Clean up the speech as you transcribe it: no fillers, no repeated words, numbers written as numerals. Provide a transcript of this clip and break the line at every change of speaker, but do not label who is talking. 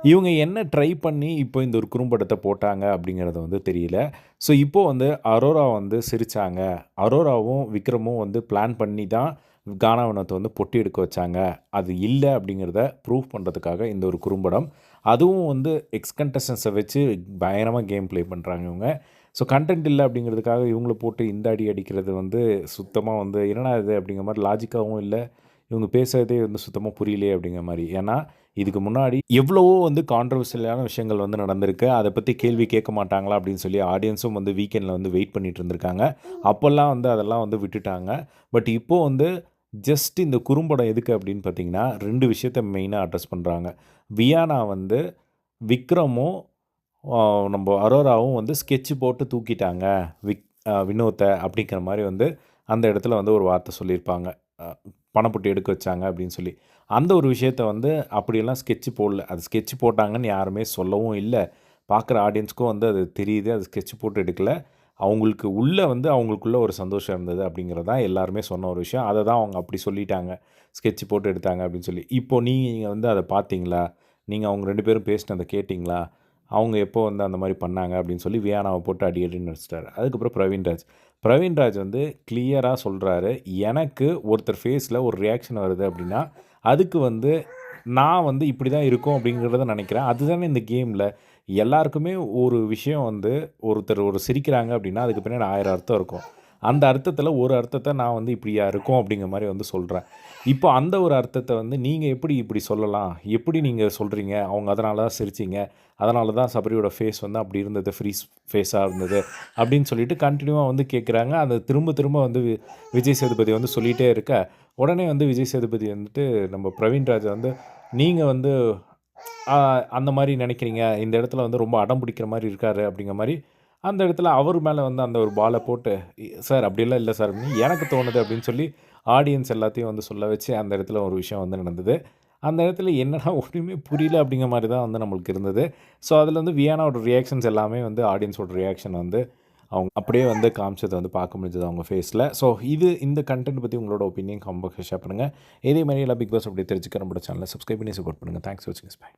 இவங்க என்ன ட்ரை பண்ணி இப்போ இந்த ஒரு குறும்படத்த போட்டாங்க அப்படிங்கிறது வந்து தெரியல. ஸோ இப்போ வந்து அரோரா வந்து சிரிச்சாங்க. அரோராவும், விக்ரமும் வந்து பிளான் பண்ணி தான் கானாவினத்த வந்து பொட்டி எடுக்க வச்சாங்க. அது இல்ல அப்படிங்கிறத ப்ரூவ் பண்றதுக்காக இந்த ஒரு குறும்படம். அதுவும் வந்து எக்ஸ் கண்டஸ்டன்ஸ வச்சு பயங்கரமா கேம் ப்ளே பண்றாங்க இவங்க. ஸோ கன்டென்ட் இல்ல அப்படிங்கிறதுக்காக இவங்கள போட்டு இந்த அடி அடிக்கிறது வந்து சுத்தமா வந்து என்னடா இது அப்படிங்கிற மாரி லாஜிக்காவும் இல்ல. இவங்க பேசுறதே வந்து சுத்தமா புரியலையே அப்படிங்கிற மாரி. ஏன்னா, இதுக்கு முன்னாடி எவ்வளவோ வந்து கான்ட்ரோவர்ஷியலான விஷயங்கள் வந்து நடந்திருக்கு. அத பத்தி கேள்வி கேட்க மாட்டாங்களா அப்படின்னு சொல்லி ஆடியன்ஸும் வந்து வீக்கெண்ட்ல வந்து வெயிட் பண்ணிட்டு இருந்திருக்காங்க. அப்பல்லாம் வந்து அதெல்லாம் வந்து விட்டுட்டாங்க. பட் இப்போ வந்து ஜஸ்ட் இந்த குறும்படம் எதுக்கு அப்படின்னு பார்த்தீங்கன்னா, 2 விஷயத்த மெயினா அட்ரஸ் பண்றாங்க. வியானா வந்து விக்ரமும், அ நம்ப அரோராவும் வந்து ஸ்கெட்ச் போட்டு தூக்கிட்டாங்க. வினோத்த அப்படிங்கிற மாரி வந்து அந்த இடத்துல வந்து ஒரு வார்த்த சொல்லியிருப்பாங்க. அ பணப்பட்டி எடுக்க வச்சாங்க அப்படின்னு சொல்லி. அந்த ஒரு விஷயத்த வந்து அப்படியெல்லாம் ஸ்கெட்ச் போடல. அது ஸ்கெட்ச் போட்டாங்கன்னு யாருமே சொல்லவும் இல்ல. பார்க்குற ஆடியன்ஸ்க்கும் வந்து அது தெரியுது. அது ஸ்கெட்ச் போட்டு எடுக்கல. அவங்களுக்கு உள்ள வந்து அவங்களுக்குள்ள ஒரு சந்தோஷம் இருந்தது அப்படிங்கிறது தான் எல்லாருமே சொன்ன ஒரு விஷயம். அத தான் அவங்க அப்படி சொல்லிட்டாங்க. ஸ்கெட்ச் போட்டு எடுத்தாங்க அப்படின்னு சொல்லி. இப்போ நீங்க வந்து அத பார்த்தீங்களா? நீங்க அவங்க 2 பேரும் பேசினத கேட்டீங்களா? அவங்க எப்போ வந்து அந்த மாரி பண்ணாங்க அப்படின்னு சொல்லி வியானாவ போட்டு அடி அடின்னு அடிச்சிட்டாரு. அதுக்கப்புறம் பிரவீன்ராஜ். பிரவீன்ராஜ் வந்து கிளியரா சொல்றாரு, எனக்கு ஒருத்தர் ஃபேஸ்ல ஒரு ரியாக்ஷன் வருது அப்படின்னா, அதுக்கு வந்து நான் வந்து இப்படி தான் இருக்கும் அப்படிங்கிறத நினைக்கிறேன். அதுதானே இந்த கேம்ல. எல்லாருக்குமே ஒரு விஷயம் வந்து ஒருத்தர் ஒரு சிரிக்கிறாங்க அப்படின்னா, அதுக்கு பின்னாடி 1000 அர்த்தம் இருக்கும். அந்த அர்த்தத்தில ஒரு அர்த்தத்த நான் வந்து இப்படியா இருக்கும் அப்படிங்கிற மாரி வந்து சொல்றேன். இப்போ அந்த ஒரு அர்த்தத்த வந்து நீங்க எப்படி இப்படி சொல்லலாம்? எப்படி நீங்க சொல்றீங்க? அவங்க அதனால தான் சிரிச்சீங்க. அதனால தான் சபரியோட ஃபேஸ் வந்து அப்படி இருந்தது. ஃப்ரீஸ் ஃபேஸா இருந்தது. அப்படின்னு சொல்லிட்டு கன்டினியூவா வந்து கேட்குறாங்க. அத திரும்ப திரும்ப வந்து விஜய் சேதுபதி வந்து சொல்லிட்டே இருக்க, உடனே வந்து விஜய் சேதுபதி வந்துட்டு நம்ம பிரவீன்ராஜ வந்து, நீங்க வந்து அ அந்த மாரி நெனைக்கிறீங்க. இந்த இடத்துல வந்து ரொம்ப அடம் பிடிக்கிற மாரி இருக்காரு அப்படிங்கிற மாரி, அந்த இடத்துல அவர் மேல வந்து அந்த ஒரு பால போட்டு, சார் அப்படிலாம் இல்ல சார். எனக்கு தோணுது அப்படின்னு சொல்லி ஆடியன்ஸ் எல்லாத்தையும் வந்து சொல்ல வச்சு, அந்த இடத்துல ஒரு விஷயம் வந்து நடந்தது. அந்த இடத்துல என்னடா ஒண்ணுமே புரியல அப்படிங்கிற மாரி தான் வந்து நம்மளுக்கு இருந்தது. ஸோ, அதில வந்து வியானாவோட ரியாக்ஷன்ஸ் எல்லாமே வந்து ஆடியன்ஸோட ரியாக்ஷன் வந்து அவங்க அப்படியே வந்து காமிச்சத வந்து பார்க்க முடிஞ்சது அவங்க ஃபேஸ்ல. ஸோ, இந்த கன்டென்ட் பத்தி உங்களோட ஒப்பீனியன் காம்போக்ஸ்ல ஷேர் பண்ணுங்க. இதே மாரி எல்லா பிக் பாஸ் அப்டேட் தெரிஞ்சுக்க நம்மளோட சேனல சப்ஸ்கிரைப் பண்ணி சப்போர்ட் பண்ணுங்க. தேங்க்ஸ் ஃபார் வாட்சிங். பை.